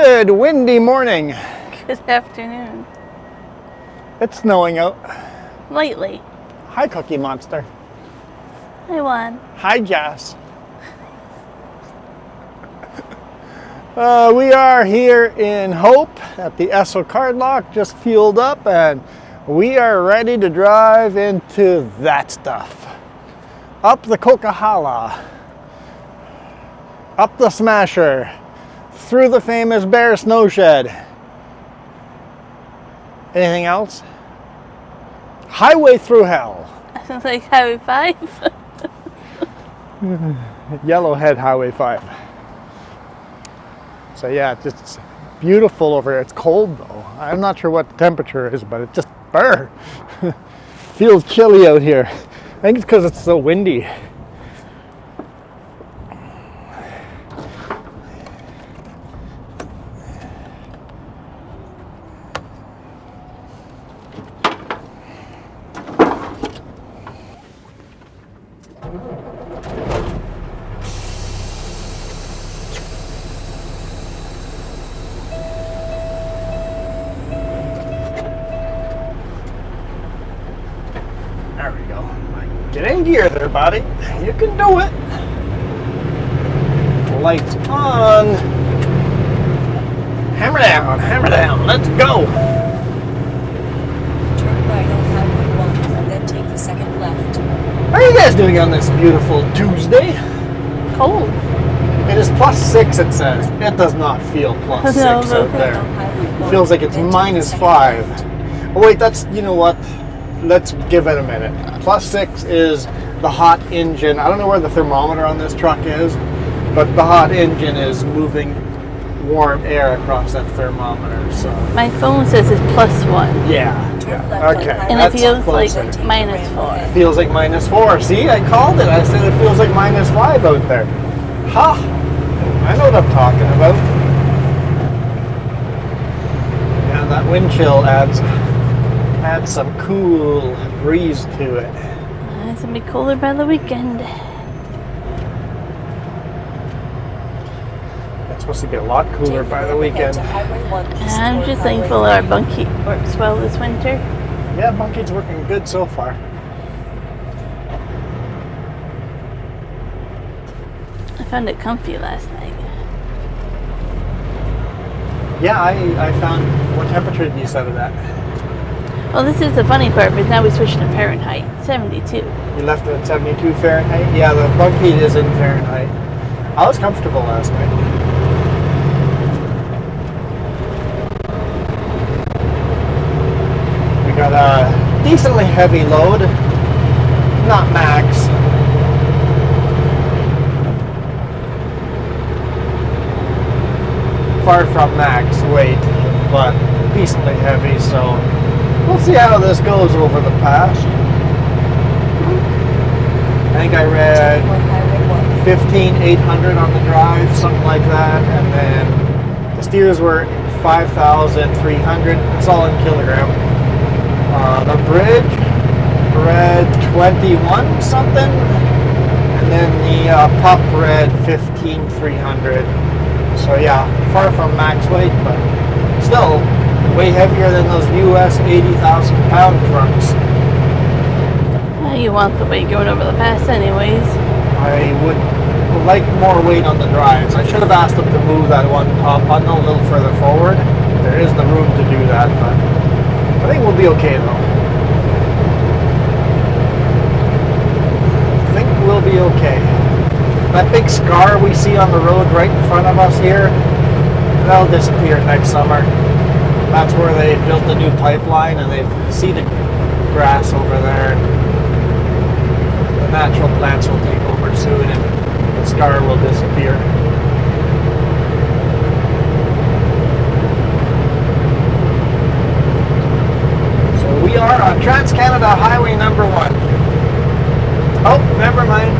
Good windy morning. Good afternoon. It's snowing out. Lightly. Hi, Cookie Monster. Hi, Juan. Hi, Jess. We are here in Hope at the Esso card lock, just fueled up, and we are ready to drive into that stuff. Up the Coquihalla, up the Smasher, through the famous Bear Snow Shed. Anything else? Highway through hell. Sounds like Highway 5. Yellowhead Highway 5. So yeah, it's just beautiful over here. It's cold though. I'm not sure what the temperature is, but it just burr. Feels chilly out here. I think it's because it's so windy. There we go. Get in gear there, buddy. You can do it. Lights on. Hammer down, hammer down. Let's go. Turn right on Highway 1 and then take the second left. How are you guys doing on this beautiful Tuesday? Cold. It is +6, it says. It does not feel +6 No, out okay. there. On Highway 1, Feels like it's then take the second -5. left. Oh wait, that's, you know what? Let's give it a minute. +6 is the hot engine. I don't know where the thermometer on this truck is, but the hot engine is moving warm air across that thermometer, so. My phone says it's +1. Yeah, Turn left yeah, on okay. Highway And it that's feels like closer. -4. Feels like -4. See, I called it. I said it feels like -5 out there. Ha! I know what I'm talking about. Yeah, that wind chill adds some cool breeze to it. It's gonna be cooler by the weekend. It's supposed to be a lot cooler by the weekend. I'm just thankful our bunkie works well this winter. Yeah, Monkey's working good so far. I found it comfy last night. Yeah, I found, what temperature did you set it at? Well, this is the funny part, but now we switched to Fahrenheit. 72. You left it at 72 Fahrenheit? Yeah, the bunk heat is in Fahrenheit. I was comfortable last night. We got a decently heavy load, not max. Far from max weight, but decently heavy, so we'll see how this goes over the pass. I think I read 15,800 on the drive, something like that, and then the steers were 5,300. It's all in kilogram. The bridge read 21 something, and then the pup read 15,300. So yeah, far from max weight, but still way heavier than those US 80,000 pound trucks. Well, you want the weight going over the pass anyways. I would like more weight on the drives. I should have asked them to move that one top bundle a little further forward. There is the room to do that, but I think we'll be okay though. I think we'll be okay. That big scar we see on the road right in front of us here, that'll disappear next summer. That's where they built the new pipeline and they've seeded grass over there. The natural plants will take over soon and the scar will disappear. So we are on Trans-Canada Highway number 1. Oh, never mind.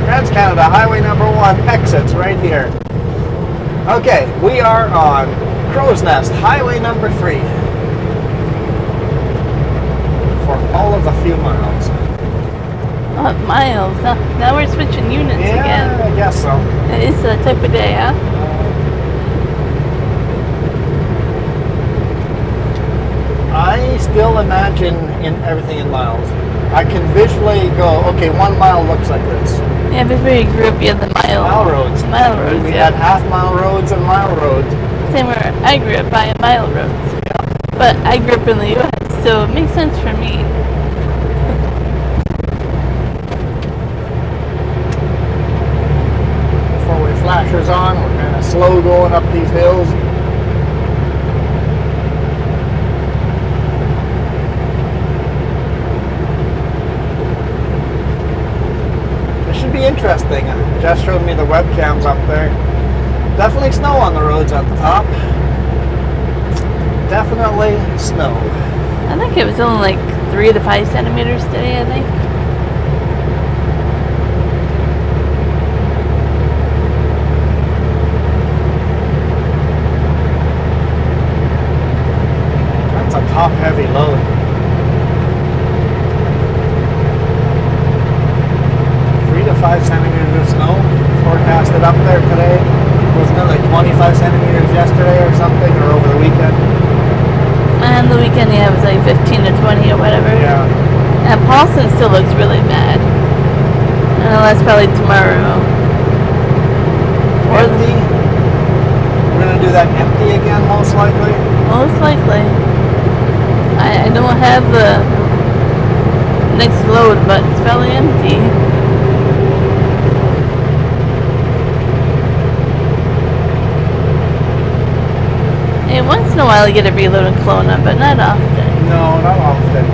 Trans-Canada Highway number 1 exits right here. Okay, we are on Crow's Nest Highway number 3 for all of a few miles. Miles. Now we're switching units again. Yeah, I guess so. It is that type of day, huh? still imagine in everything in miles. I can visually go, okay, 1 mile looks like this. Yeah, before you grew up, you had the Mile roads. Mile roads, We yeah. had half-mile roads and mile roads. Same where I grew up by mile roads. But I grew up in the U.S., so it makes sense for me. Four-way flashers on. We're kind of slow going up these hills. This should be interesting. Jess showed me the webcams up there. Definitely snow on the roads at the top. Definitely snow. I think it was only like 3 to 5 centimeters today, I think. That's a top-heavy load. 3 to 5 centimeters of snow forecasted up there today. Wasn't it like 25 centimeters yesterday or something, or over the weekend? And the weekend, yeah, it was like 15 to 20 or whatever. Yeah. And Paulson still looks really bad. That's probably tomorrow. Empty. We're gonna do that empty again, most likely. Most likely. I don't have the next load, but it's probably empty. Hey, once in a while you get a reload in Kelowna, but not often. No, not often.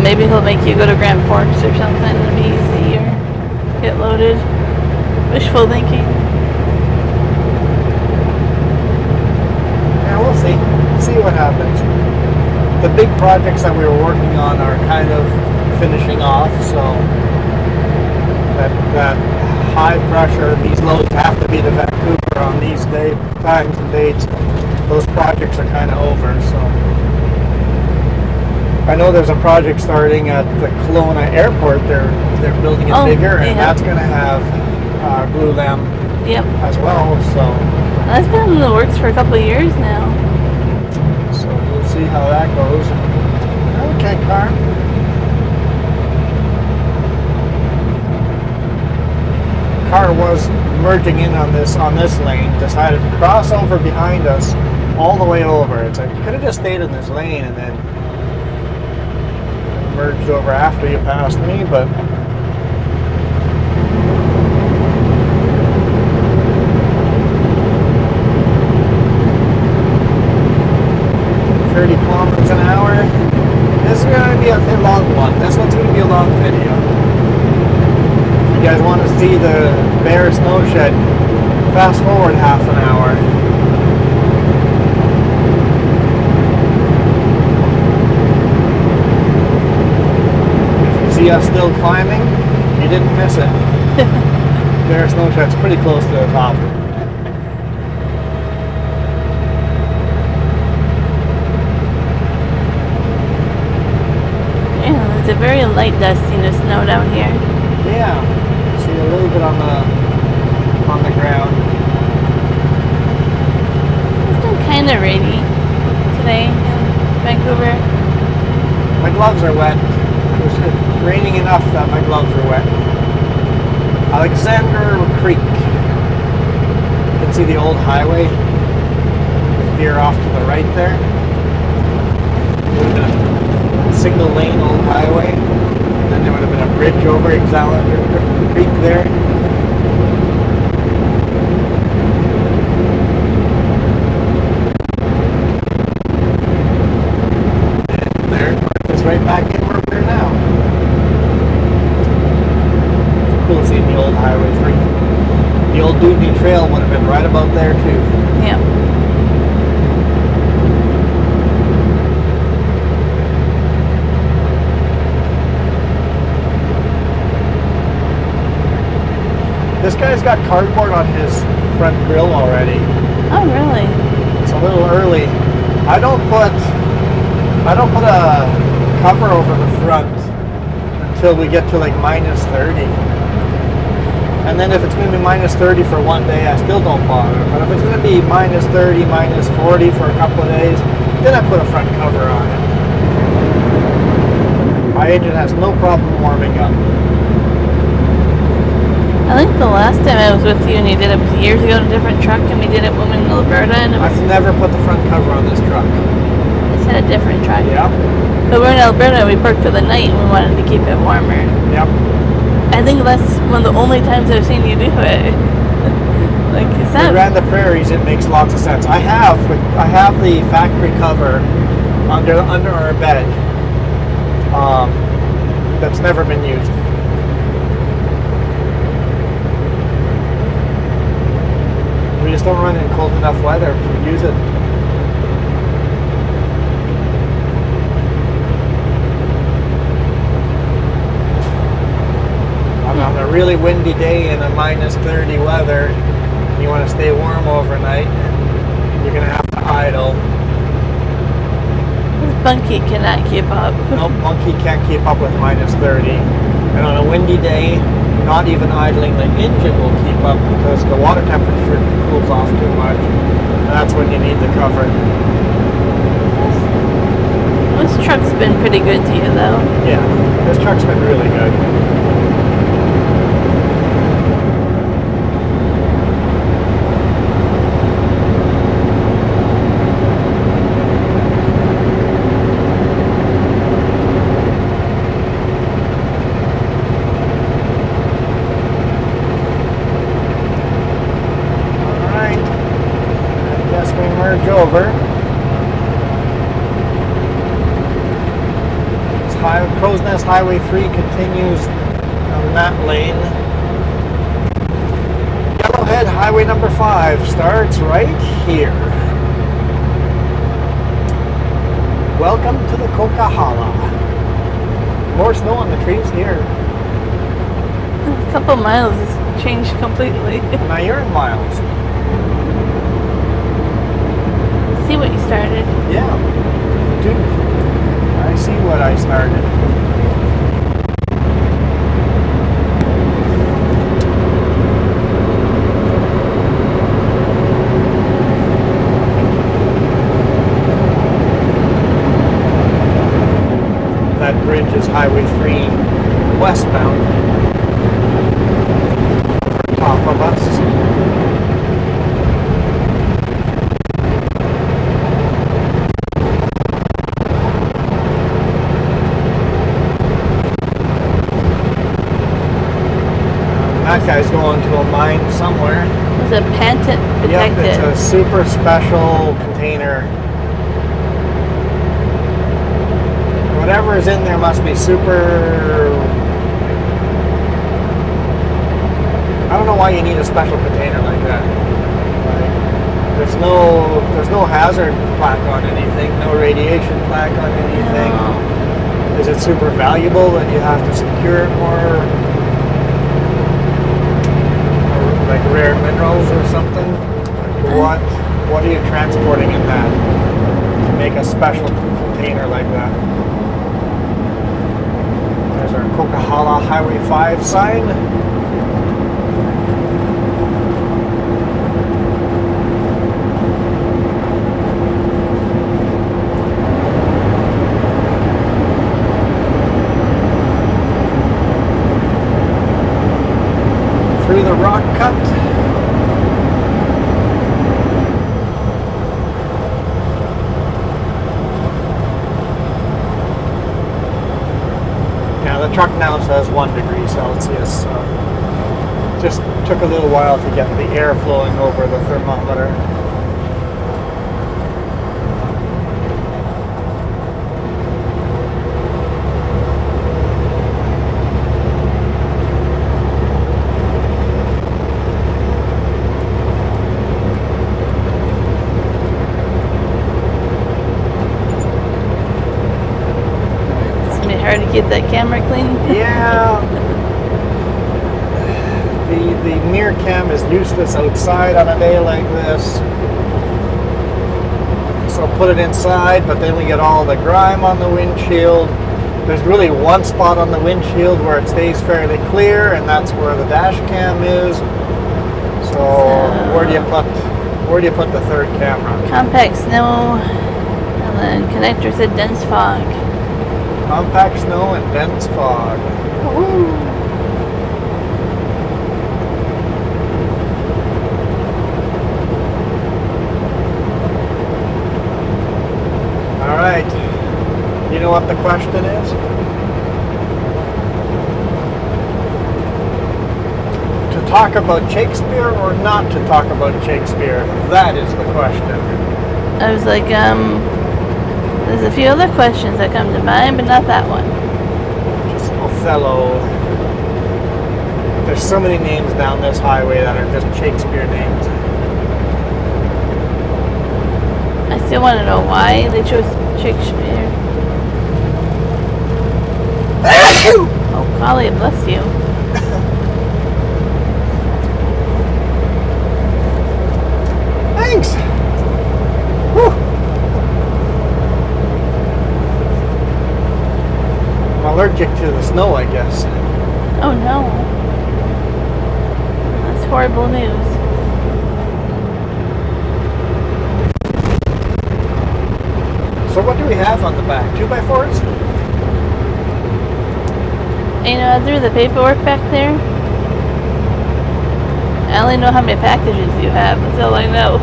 Maybe he'll make you go to Grand Forks or something. It'll be easy or get loaded. Wishful thinking. Yeah, we'll see. See what happens. The big projects that we were working on are kind of finishing off, so that high pressure, these loads have to be to Vancouver on these times and dates. Those projects are kind of over, so I know there's a project starting at the Kelowna airport. They're building it bigger, and that's going to have glulam as well. So that's been in the works for a couple of years now. So we'll see how that goes. Okay, car. Car was merging in on this lane. Decided to cross over behind us all the way over. It's like you could have just stayed in this lane and then merged over after you passed me, but 30 kilometers an hour. This is going to be a long one. This one's going to be a long video. If you guys want to see the bare snow shed, fast forward half an hour. See us still climbing? You didn't miss it. Bare snow shed's pretty close to the top. Yeah, it's a very light dusting of snow down here. Yeah, see a little bit on the ground. It's been kind of rainy today in Vancouver. My gloves are wet. It's raining enough that my gloves are wet. Alexander Creek. You can see the old highway. Veer off to the right there. Would have been a single lane old highway. And then there would have been a bridge over Alexander Creek there. And there, it's right back in where we're now. Cool seeing the old Highway 3. The old Dewdney Trail would have been right about there too. Yeah. This guy's got cardboard on his front grille already. Oh, really? It's a little early. I don't put a cover over the front until we get to like -30. And then if it's going to be minus 30 for one day, I still don't bother. But if it's going to be minus 30, minus 40 for a couple of days, then I put a front cover on it. My engine has no problem warming up. I think the last time I was with you and you did it was years ago in a different truck, and we did it when we were in Alberta, and it was I've never put the front cover on this truck. it's had a different truck. Yep. But we're in Alberta, we parked for the night and we wanted to keep it warmer. Yep. I think that's one of the only times I've seen you do it. Like, is For that Grand the Prairies, it makes lots of sense. I have the factory cover under our bed. That's never been used. We just don't run in cold enough weather to use it. On a really windy day in a minus 30 weather, you want to stay warm overnight, you're going to have to idle. this bunkie cannot keep up? Nope, monkey can't keep up with minus 30. And on a windy day, not even idling the engine will keep up because the water temperature cools off too much. And that's when you need the cover. This truck's been pretty good to you, though. Yeah, this truck's been really good. Over. Crow's Nest Highway 3 continues on that lane. Yellowhead Highway number 5 starts right here. Welcome to the Coquihalla. More snow on the trees here. A couple miles has changed completely. Now you're in miles. See what you started. Yeah, dude. I see what I started. That bridge is Highway 3 westbound. Over top of us. That guy's going to a mine somewhere. It's a patent Yep, protected. it's a super special container. Whatever is in there must be super... I don't know why you need a special container like that. Like, there's no hazard plaque on anything, no radiation plaque on anything. No. Is it super valuable that you have to secure it more? Like rare minerals or something? What are you transporting in that to make a special container like that? There's our Coquihalla Highway 5 sign. Through the rock cut. Yeah, the truck now says 1 degree Celsius. So just took a little while to get the air flowing over the thermometer. Hard to keep that camera clean. Yeah. The mirror cam is useless outside on a day like this. So put it inside, but then we get all the grime on the windshield. There's really one spot on the windshield where it stays fairly clear, and that's where the dash cam is. So where do you put the third camera? Compact snow, and then connector said dense fog. Compact snow and dense fog. Woo-hoo. All right. You know what the question is? To talk about Shakespeare or not to talk about Shakespeare? That is the question. I was like, there's a few other questions that come to mind, but not that one. Just Othello. There's so many names down this highway that are just Shakespeare names. I still want to know why they chose Shakespeare. Oh, golly, bless you. Thanks. Whew. I'm allergic to the snow, I guess. Oh no. That's horrible news. So what do we have on the back? 2x4s? You know, I threw the paperwork back there. I only know how many packages you have. That's all I know.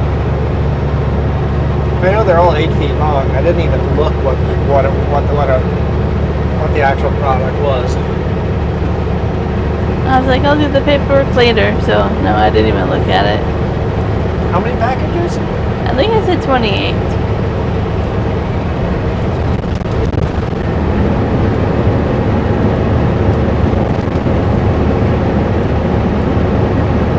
I know they're all 8 feet long. I didn't even look what the actual product was. I was like, I'll do the paperwork later. So no, I didn't even look at it. How many packages? I think I said 28.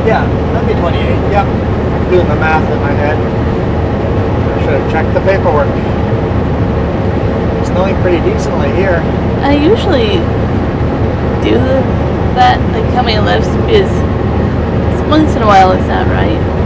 Yeah, that'd be 28. Yep. I'm doing the math in my head. I should have checked the paperwork. It's snowing pretty decently here. I usually do that, like how many lifts, because once in a while it's not right.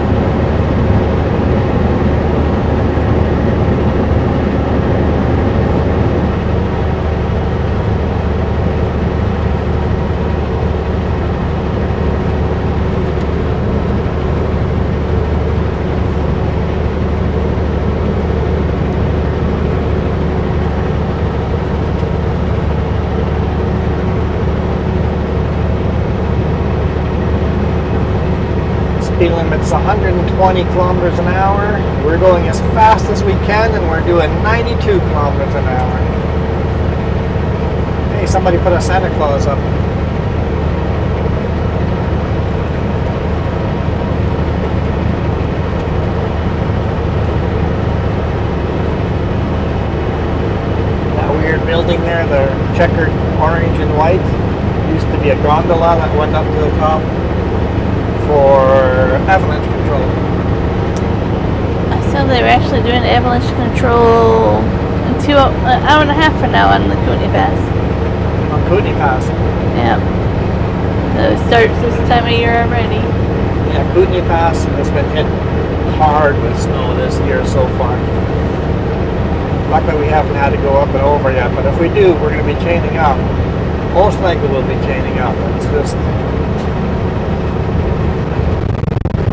Speed limit's 120 kilometers an hour. We're going as fast as we can, and we're doing 92 kilometers an hour. Hey, somebody put a Santa Claus up. That weird building there, the checkered orange and white, used to be a gondola that went up to the top for avalanche control. I saw they were actually doing avalanche control in an hour and a half from now on the Kootenai Pass. On Kootenai Pass. Yeah. So it starts this time of year already. Yeah, Kootenai Pass has been hit hard with snow this year so far. Luckily we haven't had to go up and over yet, but if we do, we're going to be chaining up. Most likely we'll be chaining up. It's just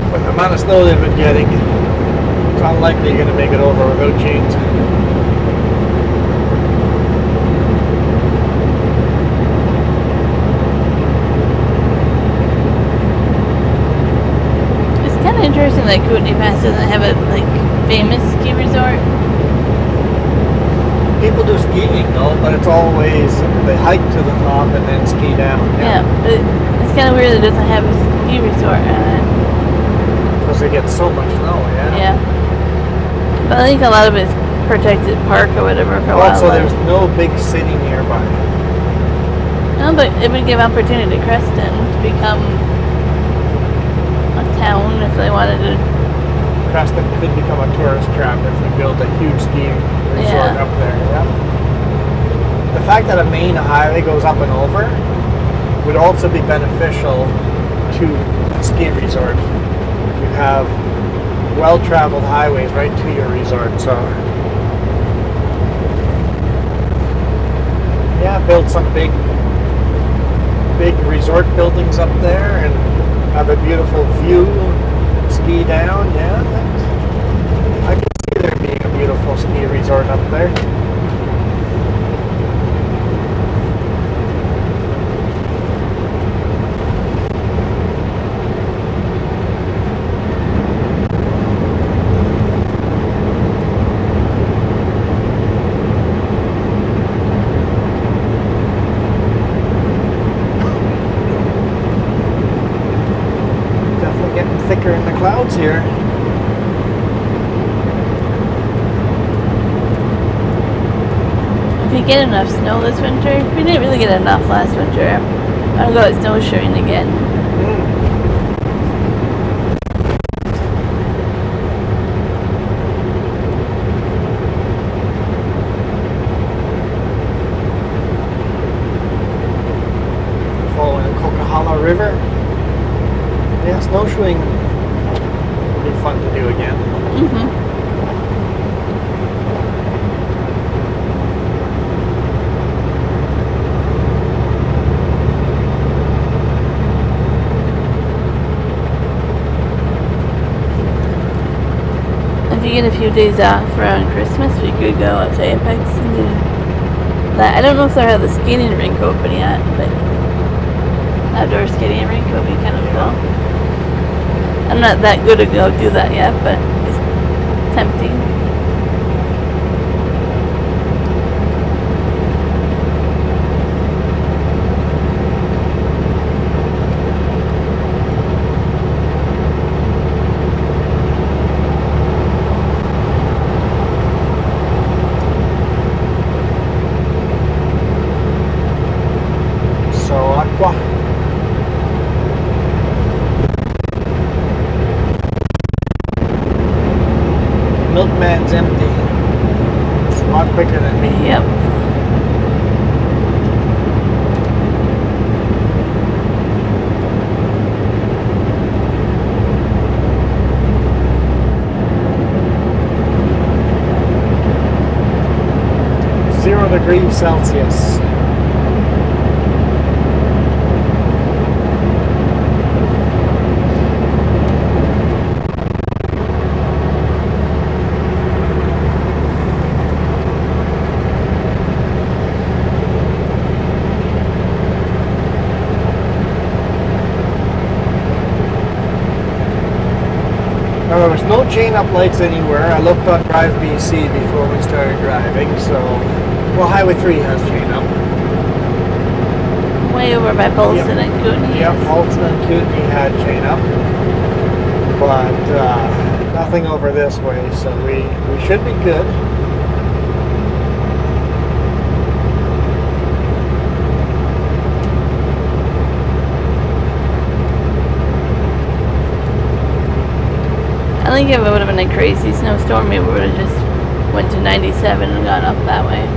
with the amount of snow they've been getting, it's unlikely you're going to make it over without chains. It's kind of interesting that Kootenai Pass doesn't have a famous ski resort. People do skiing though, but it's always they hike to the top and then ski down. Yeah, but it's kind of weird that it doesn't have a ski resort on it. Because they get so much snow, Yeah. But I think a lot of it's protected park or whatever for Also, wildlife. there's no big city nearby. No, but it would give opportunity to Creston to become a town if they wanted to. Creston could become a tourist trap if we build a huge ski resort up there. Yeah. The fact that a main highway goes up and over would also be beneficial to a ski resort. You have well-traveled highways right to your resort, so Yeah, built some big resort buildings up there and have a beautiful view. Ski down, yeah. I can see there being a beautiful ski resort up there. Thicker in the clouds here. If you get enough snow this winter, we didn't really get enough last winter. I'm gonna go snowshoeing again. Following the Coquihalla River. Yeah, snowshoeing would be fun to do again. If you get a few days off around Christmas, we could go up to Apex and do that. I don't know if they have the skating rink open yet, but outdoor skating rink would be kind of cool. I'm not that good to go do that yet, but it's tempting. So aqua. Milkman's empty. It's a lot quicker than me. Yep. °C. Now, there was no chain-up lights anywhere. I looked on Drive BC before we started driving, so... Well, Highway 3 has chain-up. Way over by Polson and Kootenai. Yep, Polson and Kootenai had chain-up. But nothing over this way, so we should be good. I think if it would have been a crazy snowstorm, we would have just went to 97 and gone up that way.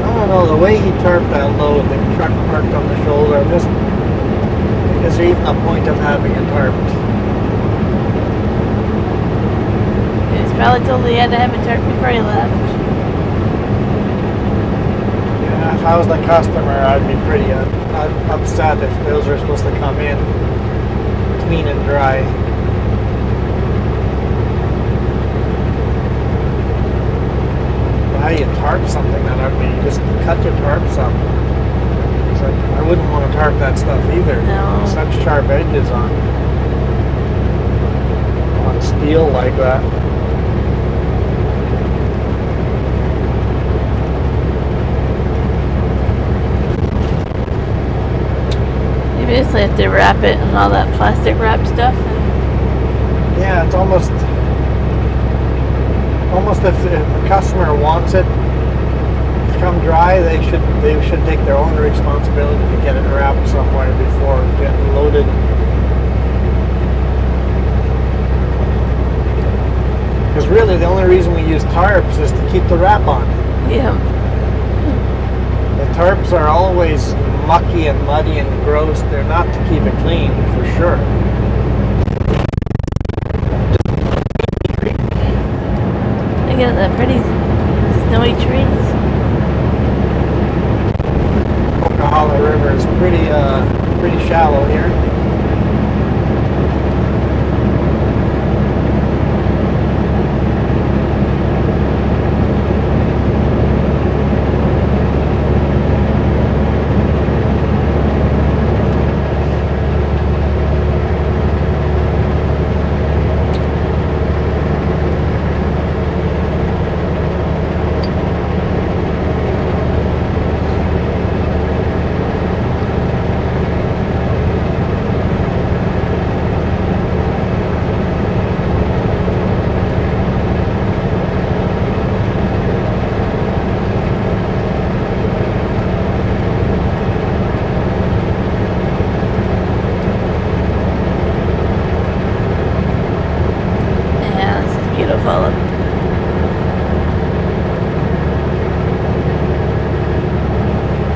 I don't know, the way he tarped that load, the truck parked on the shoulder, is there even a point of having it tarped? He was probably told he had to have it tarped before he left. Yeah, if I was the customer, I'd be pretty upset if those were supposed to come in clean and dry. But how do you tarp something that ugly? You just cut your tarps up. It's like, I wouldn't want to tarp that stuff either. No. Such sharp edges on steel like that. You basically have to wrap it in all that plastic wrap stuff. And Yeah, it's almost if a customer wants it to come dry, they should take their own responsibility to get it wrapped somewhere before getting loaded. Because Because really the only reason we use tarps is to keep the wrap on. Yeah. The tarps are always mucky and muddy and gross. They're not to keep it clean, for sure. Look at the pretty snowy trees. Coquihalla River is pretty shallow here.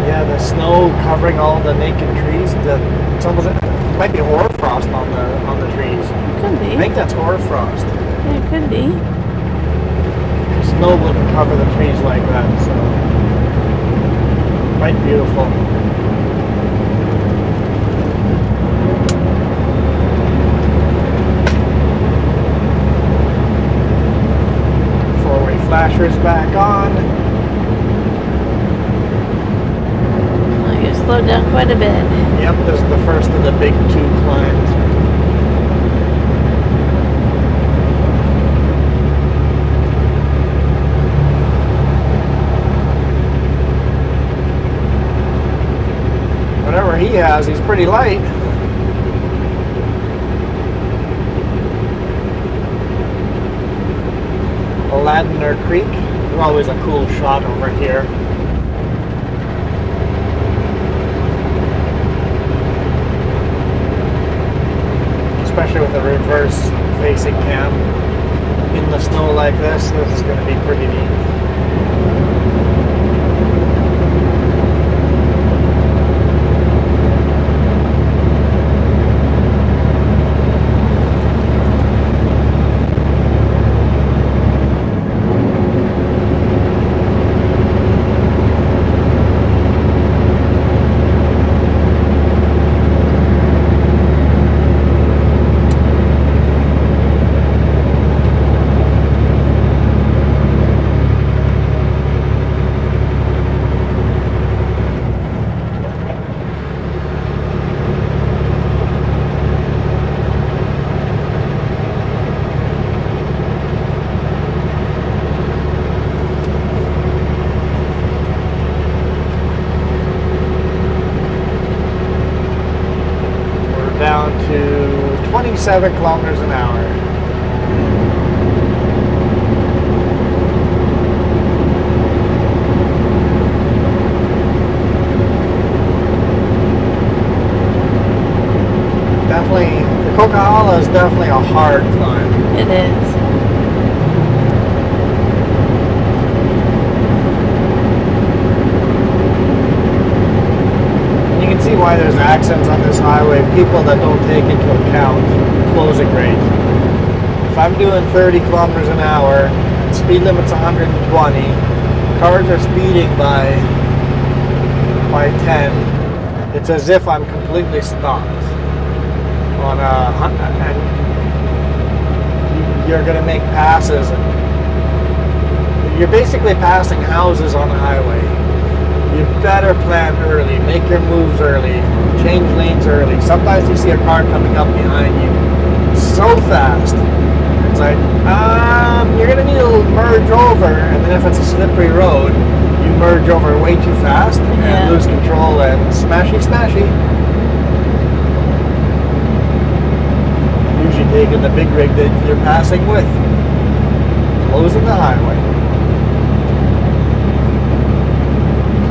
Yeah, the snow covering all the naked trees. It's almost, it might be hoarfrost on the trees. It could be. I think that's hoarfrost. Yeah, it could be. Snow wouldn't cover the trees like that, so quite beautiful. Four-way flashers back on. Well, you slowed down quite a bit. Yep, this is the first of the big two climbs. Whatever he has, he's pretty light. Ladner Creek. There's always a cool shot over here. Especially with a reverse facing cam. In the snow like this is going to be pretty neat. Down to 27 kilometers an hour. Definitely, the Coquihalla is definitely a hard climb. It is. You can see why there's accidents on this highway. People that don't take into account closing rate. If I'm doing 30 kilometers an hour, speed limit's 120, cars are speeding by 10, it's as if I'm completely stopped. And you're going to make passes. You're basically passing houses on the highway. You better plan early, make your moves early, change lanes early. Sometimes you see a car coming up behind you so fast. It's like, you're going to need to merge over, and then if it's a slippery road, you merge over way too fast and lose control and smashy. Usually taking the big rig that you're passing with. Closing the highway.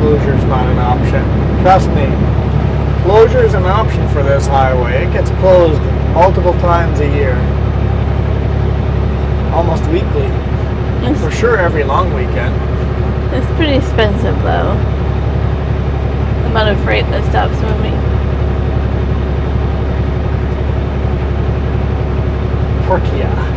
Closure's not an option. Trust me, closure is an option for this highway. It gets closed multiple times a year. almost weekly. For sure, every long weekend. It's pretty expensive though. The amount of freight that stops moving. Coquihalla.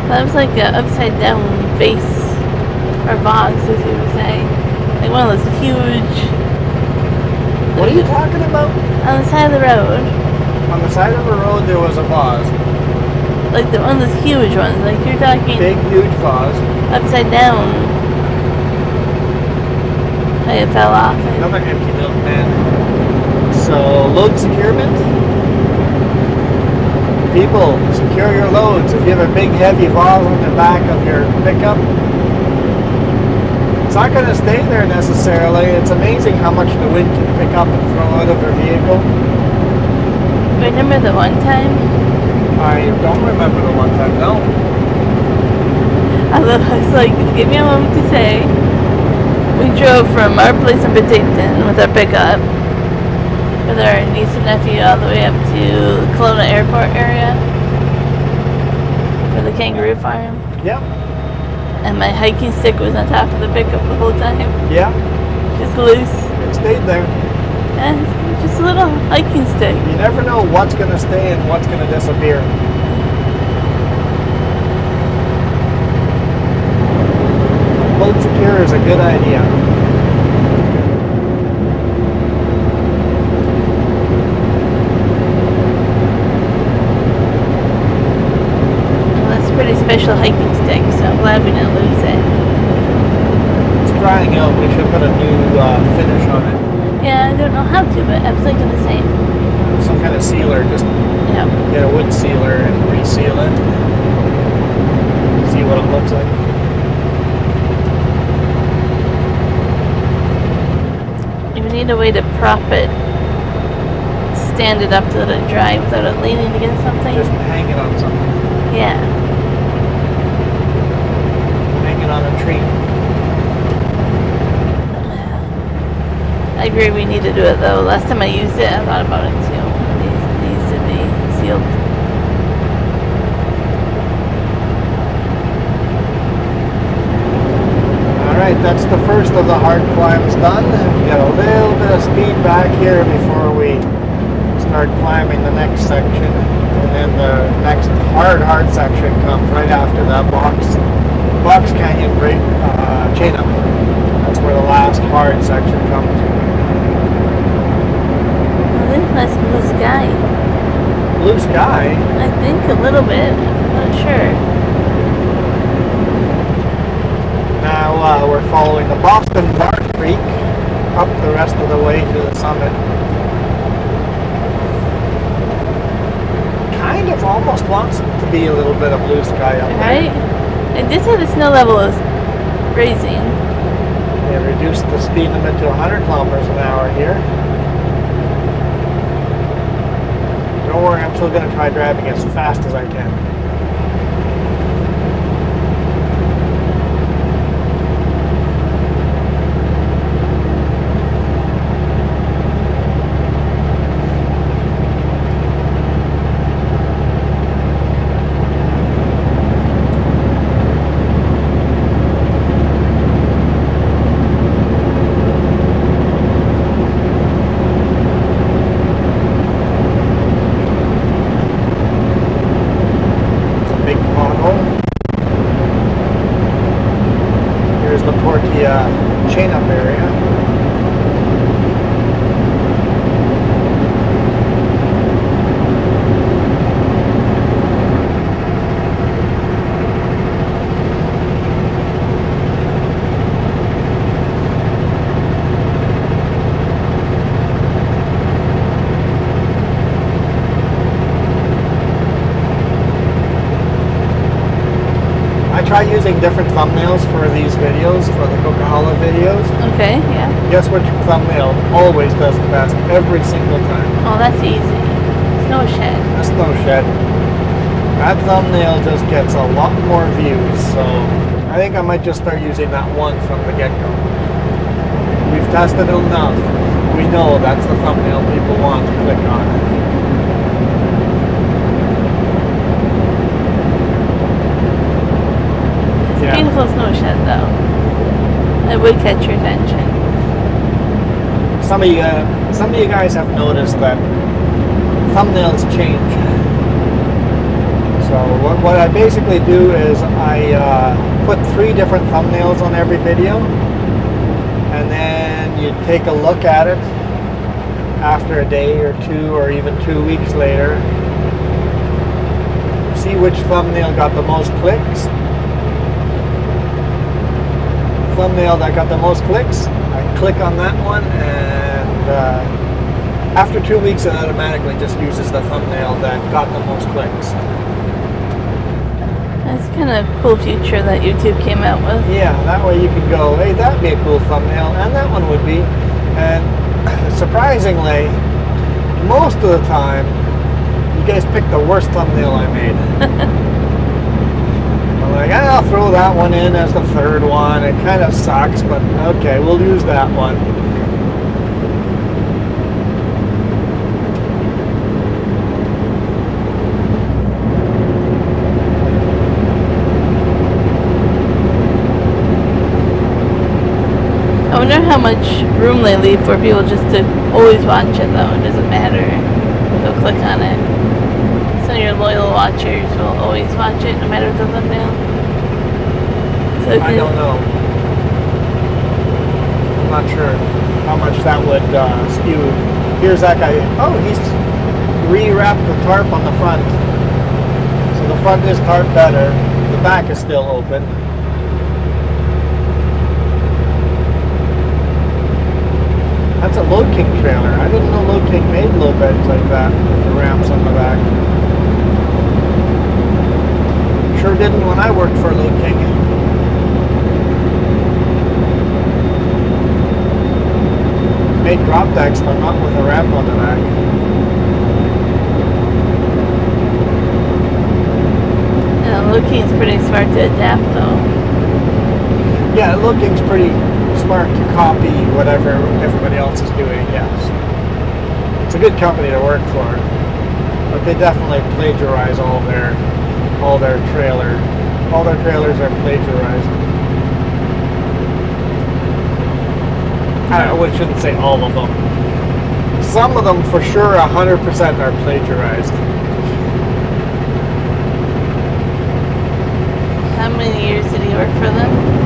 That was like an upside down vase or vase, as you would say. Like one of those huge. What are you talking about? On the side of the road. On the side of the road, there was a vase. Like one of those huge ones. Like you're talking. Big, huge vase. Upside down. Like it fell off. Another empty milk bin. So, load securement. People, secure your loads. If you have a big heavy vase on the back of your pickup, it's not going to stay there necessarily. It's amazing how much the wind can pick up and throw out of your vehicle. Remember the one time? I don't remember the one time, no. I was like, give me a moment to say. We drove from our place in PENTICTON with our pickup with our niece and nephew all the way up to the Kelowna Airport area for the kangaroo farm. Yeah. And my hiking stick was on top of the pickup the whole time. Yeah. Just loose. It stayed there. And just a little hiking stick. You never know what's going to stay and what's going to disappear. Load secure is a good idea. Pretty special hiking stick, so I'm glad we didn't lose it. It's drying out. We should put a new finish on it. Yeah, I don't know how to, but I was thinking the same. Some kind of sealer. Just get a wood sealer and reseal it. See what it looks like. You need a way to prop it, stand it up to let it dry without it leaning against something. Just hang it on something. Yeah. On a tree. I agree we need to do it though. Last time I used it, I thought about it too. It needs to be sealed. Alright, that's the first of the hard climbs done. We got a little bit of speed back here before we start climbing the next section. And then the next hard section comes right after that Box Canyon break, chain up. That's where the last hard section comes. I think that's blue sky. Blue sky? I think a little bit. Not sure. Now we're following the Boston Bar Creek up the rest of the way to the summit. Kind of almost wants to be a little bit of blue sky up there. Right? And this is the snow level is raising. They reduced the speed limit to 100 kilometers an hour here. Don't worry, I'm still going to try driving as fast as I can. Chain up area. try using different thumbnails for these videos, for the Coquihalla videos. Okay, yeah. Guess which thumbnail always does the best every single time? Oh, that's easy. Snow shed. The snow shed. That thumbnail just gets a lot more views, so I think I might just start using that one from the get-go. We've tested it enough. We know that's the thumbnail people want to click on. It's a beautiful snow shed, though. It would catch your attention. Some of you guys have noticed that thumbnails change. So what I basically do is I put 3 different thumbnails on every video, and then you take a look at it after a day or 2 or even 2 weeks later. See which thumbnail got the most clicks. Thumbnail that got the most clicks, I click on that one, and after 2 weeks it automatically just uses the thumbnail that got the most clicks. That's kind of a cool feature that YouTube came out with. Yeah, that way you can go, hey, that'd be a cool thumbnail, and that one would be. And surprisingly, most of the time, you guys pick the worst thumbnail I made. I'm like, I'll throw that one in as the 3rd one. It kind of sucks, but okay, we'll use that one. I wonder how much room they leave for people just to always watch it, though. It doesn't matter. They'll click on it. So your loyal watchers will always watch it, no matter the thumbnail. So I don't know. I'm not sure how much that would skew. Here's that guy. Oh, he's re-wrapped the tarp on the front. So the front is tarp better. The back is still open. That's a Load King trailer. I didn't know Load King made low beds like that with the ramps on the back. Sure didn't when I worked for Load King. Made drop decks, but not with a ramp on the back. Yeah, Load King's pretty smart to adapt, though. Yeah, Load King's pretty smart to copy whatever everybody else is doing, yes. It's a good company to work for, but they definitely plagiarize all their trailers. All their trailers are plagiarized. I shouldn't say all of them. Some of them for sure 100% are plagiarized. How many years did he work for them?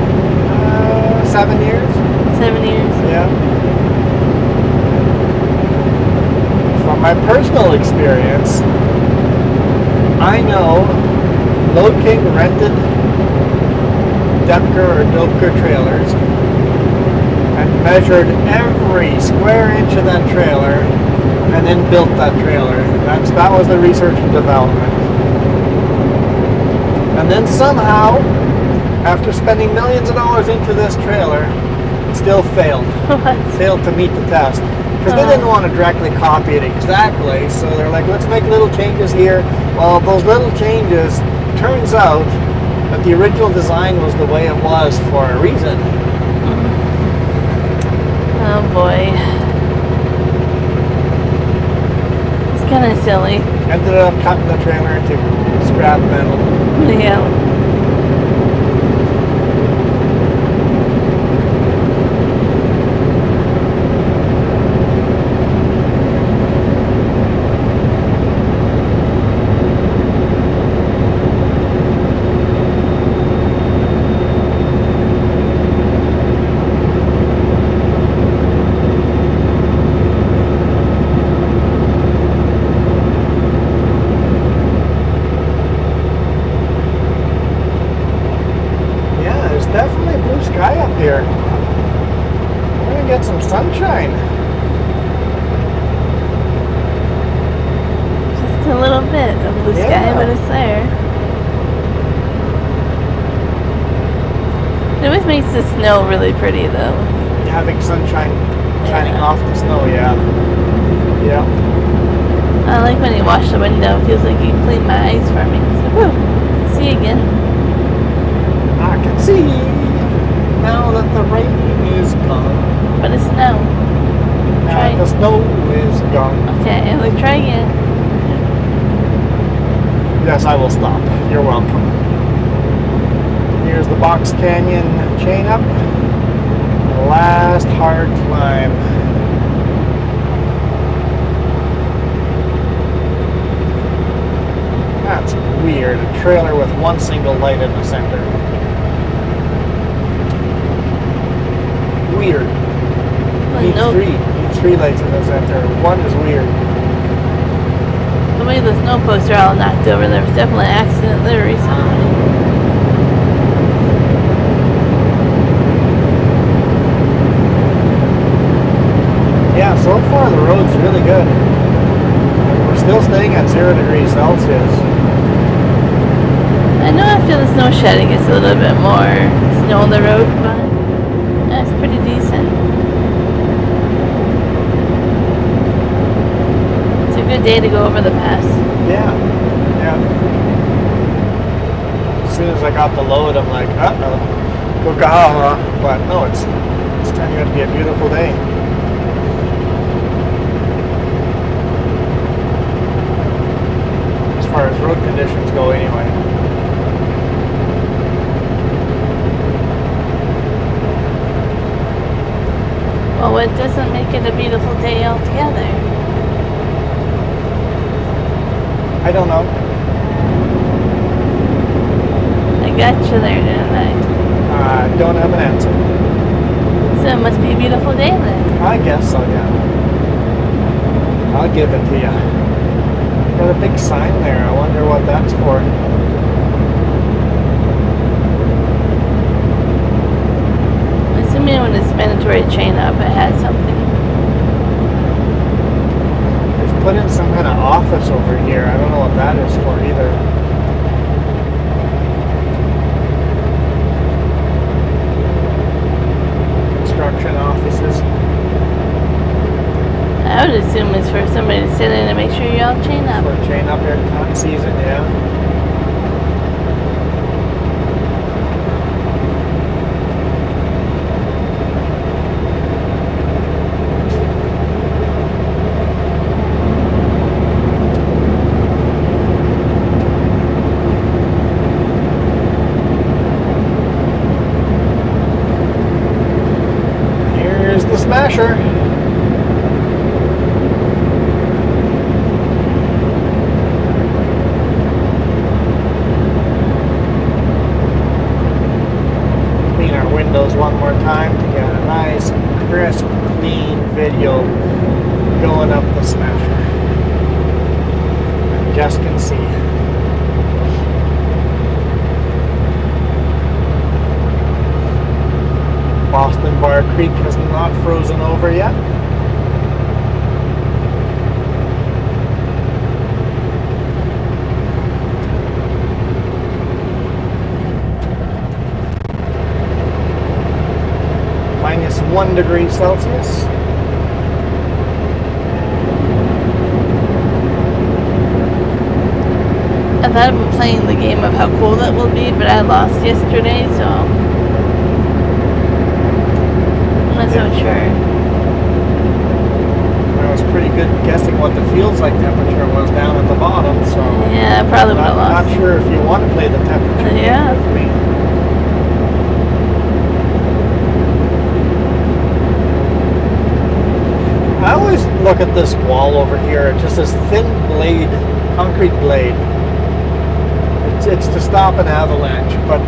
7 years. 7 years. Yeah. From my personal experience, I know Load King rented Depker or Dopker trailers and measured every square inch of that trailer and then built that trailer. That was the research and development. And then somehow, after spending millions of dollars into this trailer, it still failed. What? Failed to meet the test. Because they didn't want to directly copy it exactly, so they're like, let's make little changes here. Well, those little changes, turns out that the original design was the way it was for a reason. Oh boy. It's kind of silly. Ended up cutting the trailer into scrap metal. Yeah. Definitely blue sky up here. We're gonna get some sunshine. Just a little bit of blue sky, but it's there. It always makes the snow really pretty though. Having sunshine shining Yeah. off the snow, yeah. Yeah. I like when you wash the window. It feels like you clean my eyes for me. So, woo, see you again. I can see now that the rain is gone. But it's snow. Try. And the snow is gone. Okay, look, try again. Yes, I will stop. You're welcome. Here's the Box Canyon chain up. The last hard climb. That's weird. A trailer with one single light in the center. Weird. Needs No, Needs three lights in the center. One is weird. the way the snow posts are all knocked over, there was definitely an accident there recently. Yeah, so far the road's really good. We're still staying at 0 degrees Celsius. I know after the snow shedding, it's a little bit more snow on the road, but that's pretty decent. It's a good day to go over the pass. Yeah, yeah. As soon as I got the load, I'm like, uh-oh, Coquihalla. But no, it's turning out to be a beautiful day. As far as road conditions go anyway. Well, it doesn't make it a beautiful day altogether. I don't know. I got you there, didn't I? I don't have an answer. So it must be a beautiful day then. I guess so, yeah. I'll give it to you. Got a big sign there. I wonder what that's for. Assuming when it's mandatory chain up, it has something. They've put in some kind of office over here. I don't know what that is for either. Construction offices. I would assume it's for somebody to sit in and make sure you're all chained up. For chain up here on season, yeah. Here's the Smasher. Windows one more time to get a nice, crisp, clean video going up the Smasher. And Jess can see. Boston Bar Creek has not frozen over yet. Minus 1 degree Celsius. I thought about playing the game of how cold it will be, but I lost yesterday, so I'm not so sure. I was pretty good guessing what the feels like temperature was down at the bottom, so Yeah, I probably would have not lost. sure if you want to play the temperature game Yeah. with me. I always look at this wall over here, just this thin blade, concrete blade. It's to stop an avalanche, but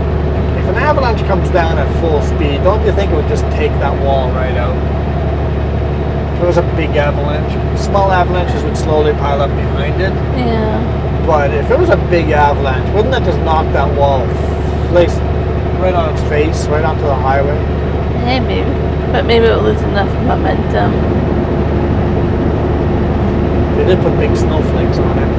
if an avalanche comes down at full speed, don't you think it would just take that wall right out? If it was a big avalanche, small avalanches would slowly pile up behind it, Yeah. but if it was a big avalanche, wouldn't it just knock that wall place right on its face, right onto the highway? Maybe. But maybe it will lose enough momentum. They did put big snowflakes on it.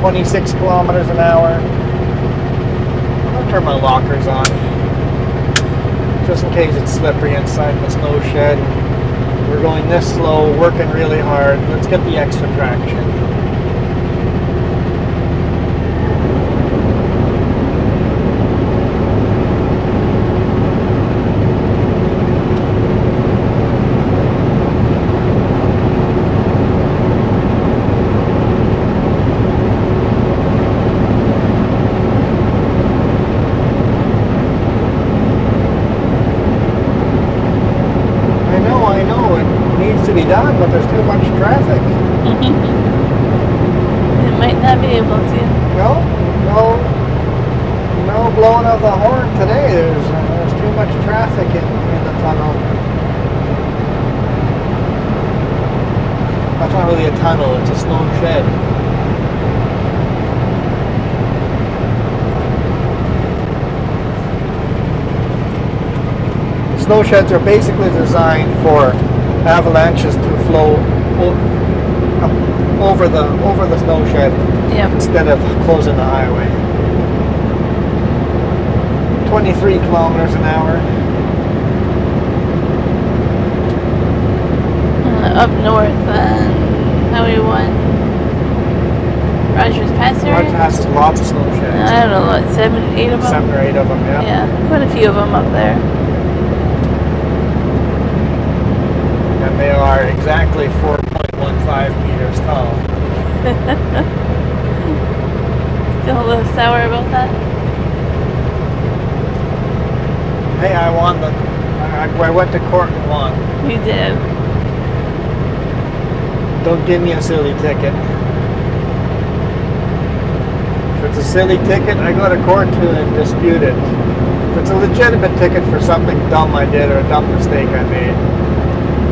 26 kilometers an hour. I'm gonna turn my lockers on, just in case it's slippery inside the snow shed. We're going this slow, working really hard. Let's get the extra traction. I know, it needs to be done, but there's too much traffic. It might not be able to. No blowing of the horn today. There's too much traffic in the tunnel. That's not really a tunnel, it's a snow shed. Snow sheds are basically designed for avalanches to flow over the snow shed, Yep. instead of closing the highway. 23 kilometers an hour. Up north on Highway 1. Rogers Pass area? Rogers has lots of snow sheds. I don't know, what, 7, 8 of them? 7 or 8 of them, yeah. Yeah, quite a few of them up there. And they are exactly 4.15 meters tall. Still a little sour about that? Hey, I won I went to court and won. You did. Don't give me a silly ticket. If it's a silly ticket, I go to court to dispute it. If it's a legitimate ticket for something dumb I did or a dumb mistake I made,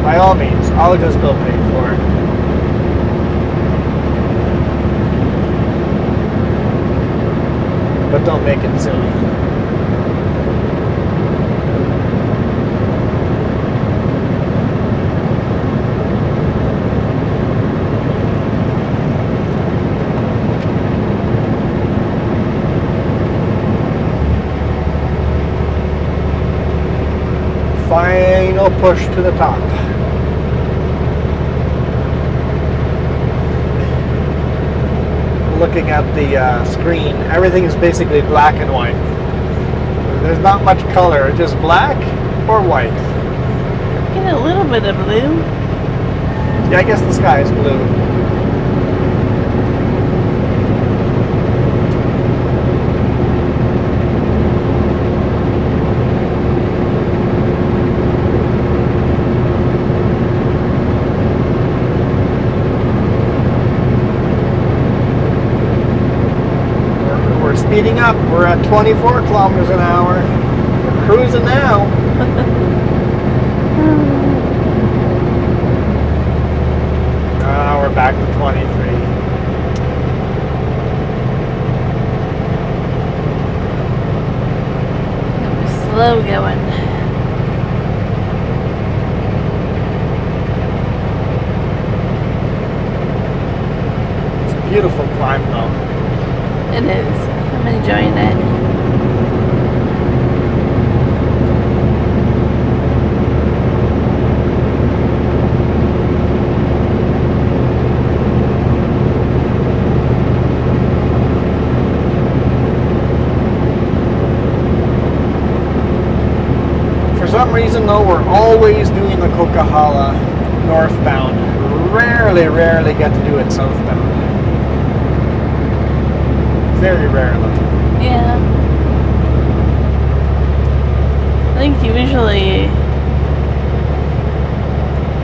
by all means, I'll just go pay for it. But don't make it silly. Final push to the top. Looking at the screen, everything is basically black and white. There's not much color, it's just black or white. Get a little bit of blue. Yeah, I guess the sky is blue. Speeding up, we're at 24 kilometers an hour. We're cruising now. We're back to 23. We're slow going. It's a beautiful climb though. It is. I'm enjoying it. For some reason though, we're always doing the Coquihalla northbound. Rarely get to do it southbound. Very rarely. Yeah. I think usually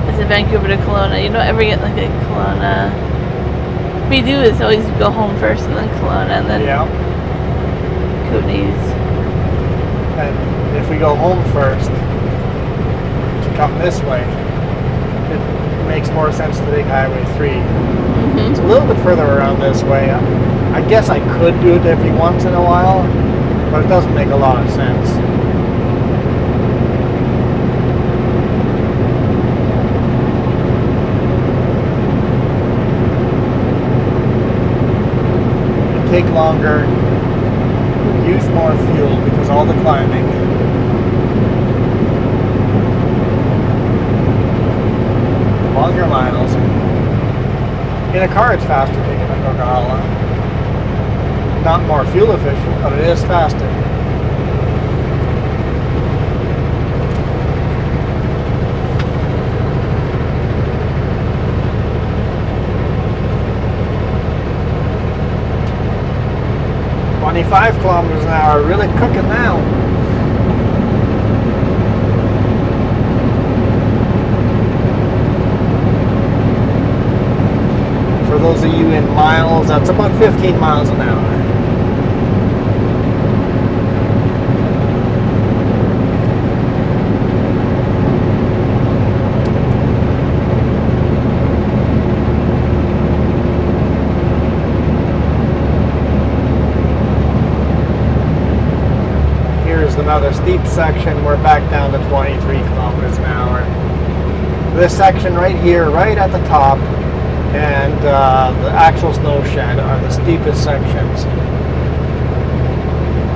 it's a Vancouver to Kelowna. You don't ever get like a Kelowna. What we do is always go home first and then Kelowna and then Kootenays. And if we go home first to come this way, it makes more sense to take Highway 3. Mm-hmm. It's a little bit further around this way. I guess I could do it every once in a while, but it doesn't make a lot of sense. take longer, use more fuel because all the climbing. Longer miles. In a car, it's faster taking a Coquihalla. Not more fuel efficient, but it is faster. .25 kilometers an hour, really cooking now. For those of you in miles, that's about 15 miles an hour. Another steep section, we're back down to 23 kilometers an hour. This section right here, right at the top, and the actual snow shed are the steepest sections.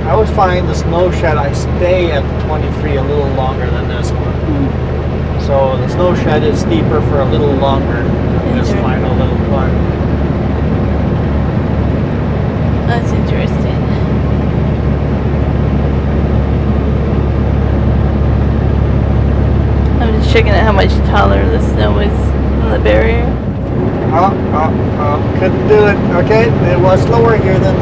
I always find the snow shed, I stay at the 23 a little longer than this one. So the snow shed is steeper for a little longer than this final little climb. That's interesting. I'm just checking out how much taller the snow is on the barrier. Couldn't do it. Okay, it was slower here than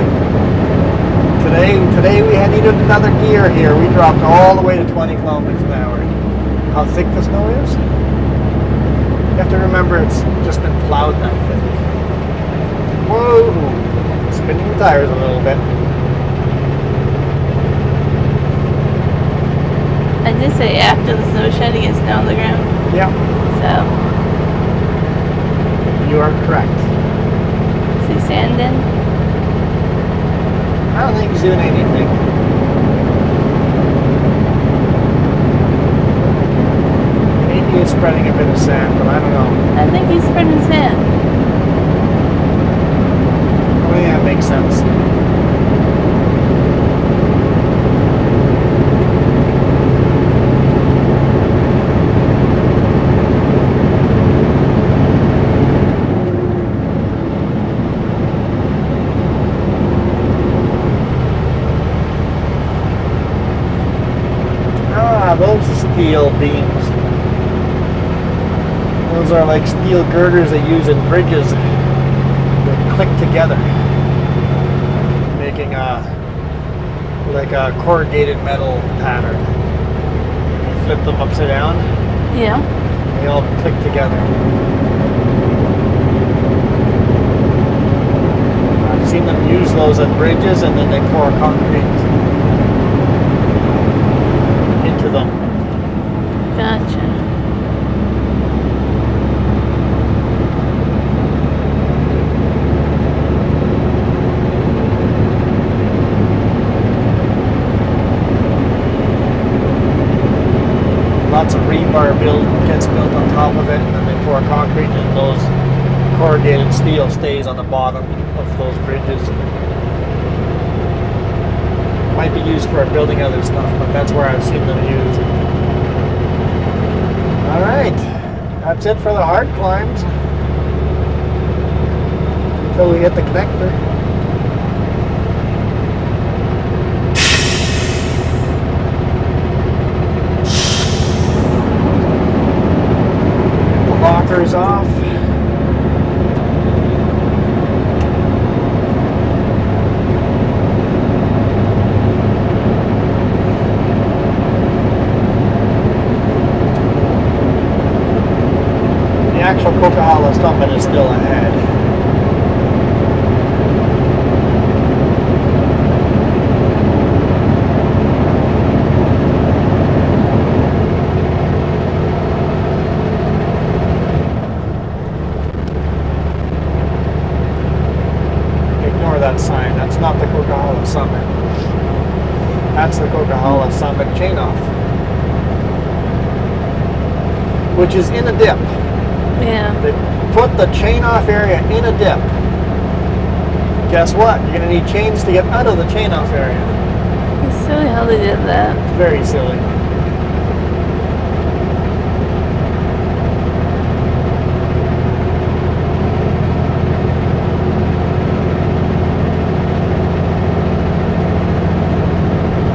today we had needed another gear here. We dropped all the way to 20 kilometers an hour. How thick the snow is? You have to remember it's just been plowed that thick. Whoa! Spinning the tires a little bit. I did say after the snow shed it gets down the ground. Yeah. So. You are correct. See sand in? I don't think he's doing anything. Maybe he's spreading a bit of sand, but I don't know. I think he's spreading sand. Oh yeah, it makes sense. Those steel beams. Those are like steel girders they use in bridges that click together, making like a corrugated metal pattern. You flip them upside down. Yeah. They all click together. I've seen them use those on bridges, and then they pour concrete into them. Gotcha. Lots of rebar gets built on top of it, and then they pour concrete, and those corrugated steel stays on the bottom of those bridges. Might be used for building other stuff, but that's where I've seen them used. Alright, that's it for the hard climbs. Until we hit the connector. The lockers off. The actual Coquihalla summit is still ahead. Ignore that sign. That's not the Coquihalla summit. That's the Coquihalla summit chain-off, which is in a dip. Yeah. They put the chain-off area in a dip. guess what? You're going to need chains to get out of the chain off area. It's silly how they did that. Very silly.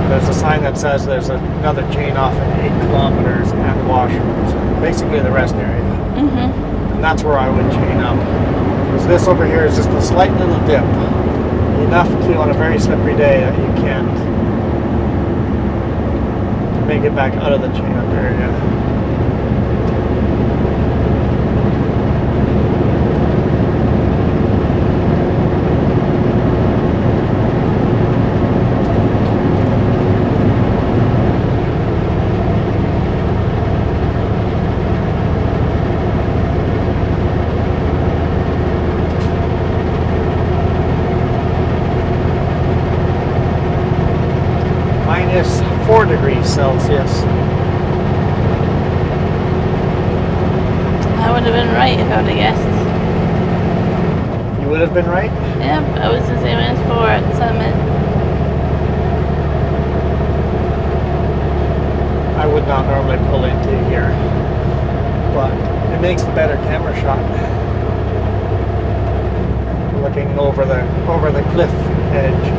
There's a sign that says there's another chain off at 8 kilometers and washrooms. Basically the rest area. Mm-hmm. And that's where I would chain up. Because this over here is just a slight little dip. Enough to, on a very slippery day, that you can't make it back out of the chain up area. Minus 4 degrees Celsius. I would have been right if I would have guessed. You would have been right? Yep, I was the same as 4 at the summit. I would not normally pull into here, but it makes a better camera shot. Looking over the cliff edge.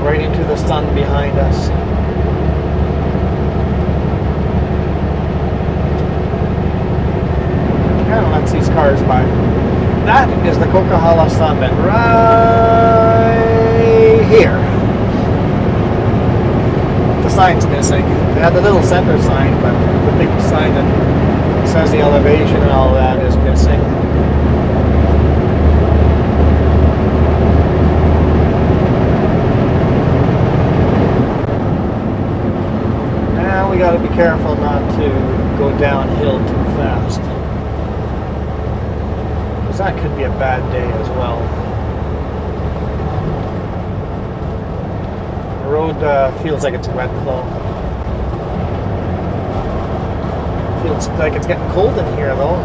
Right into the sun behind us. And let's these cars by. That is the Coquihalla summit right here. The sign's missing. They had the little center sign, but the big sign that says the elevation and all that is missing. We got to be careful not to go downhill too fast, because that could be a bad day as well. The road feels like it's wet though. Feels like it's getting cold in here though.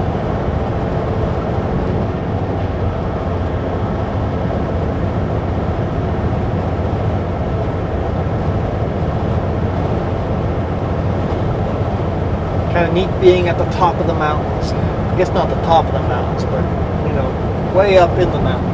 Kind of neat being at the top of the mountains. I guess not the top of the mountains, but, you know, way up in the mountains.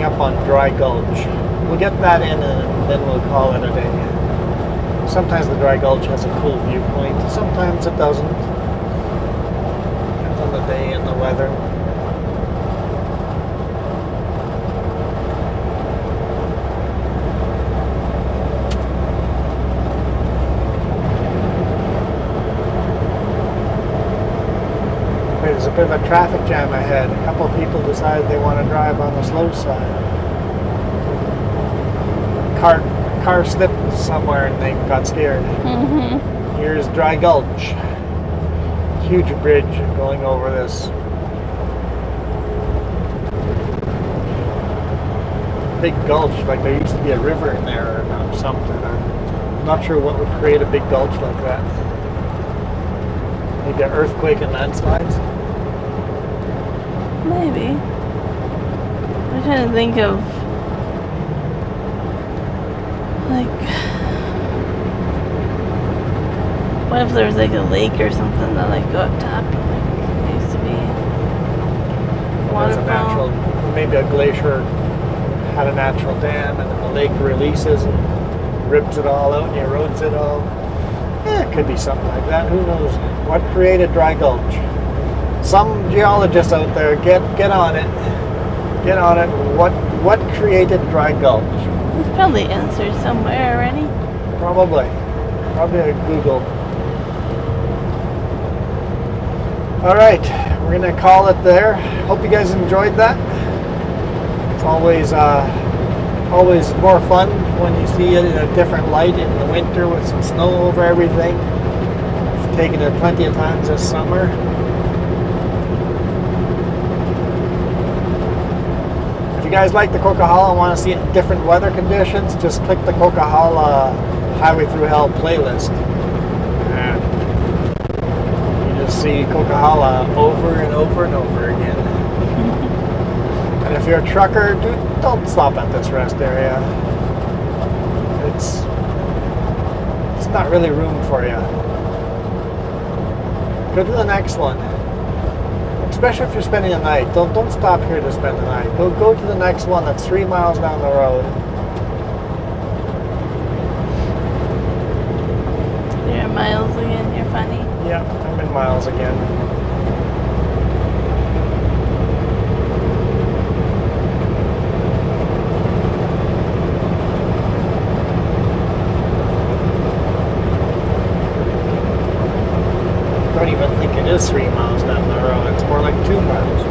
Up on Dry Gulch. We'll get that in and then we'll call it a day. Sometimes the Dry Gulch has a cool viewpoint, sometimes it doesn't. Depends on the day and the weather. There's a bit of a traffic jam ahead. A couple of people decided they want to drive on the slow side. Car slipped somewhere and they got scared. Mm-hmm. Here's Dry Gulch. Huge bridge going over this big gulch. Like there used to be a river in there or something. I'm not sure what would create a big gulch like that. Maybe an earthquake and landslides? Maybe. I'm trying to think of, like, what if there was like a lake or something that like go up top and like it used to be There's a waterfall. natural, maybe a glacier had a natural dam and then the lake releases and rips it all out and erodes it all. Yeah, it could be something like that. Who knows? What created Dry Gulch? Some geologists out there, get on it. Get on it. What created Dry Gulch? It's probably answered somewhere already. Probably a Google. All right, we're gonna call it there. Hope you guys enjoyed that. It's always more fun when you see it in a different light in the winter with some snow over everything. I've taken it plenty of times this summer. If you guys like the Coquihalla and want to see it in different weather conditions, just click the Coquihalla Highway Through Hell playlist. And you just see Coquihalla over and over and over again. And if you're a trucker, don't stop at this rest area. It's not really room for you. Go to the next one. Especially if you're spending a night. Don't stop here to spend the night. Go to the next one that's 3 miles down the road. You're in Miles again. You're funny. Yeah, I'm in Miles again. I don't even think it is 3 miles down the road. It's more like 2 miles.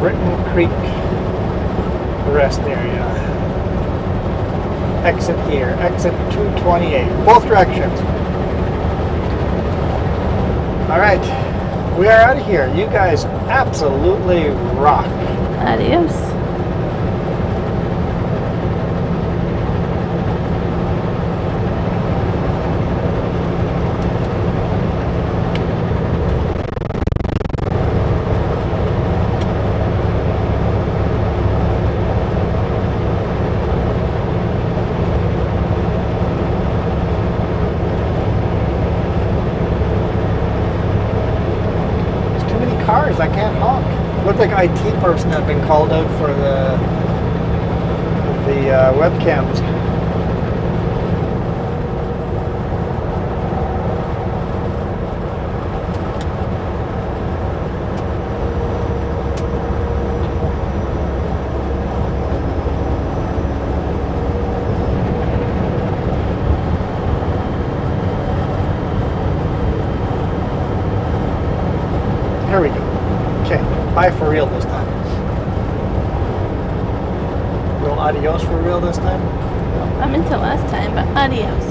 Britton Creek rest area. Exit here. Exit 228. Both directions. Alright. We are out of here. You guys absolutely rock. Adios. Cars, I can't honk. Looked like IT person had been called out for the webcams. Here we go. Okay, bye for real this time. No adios for real this time? I meant to last time, but adios.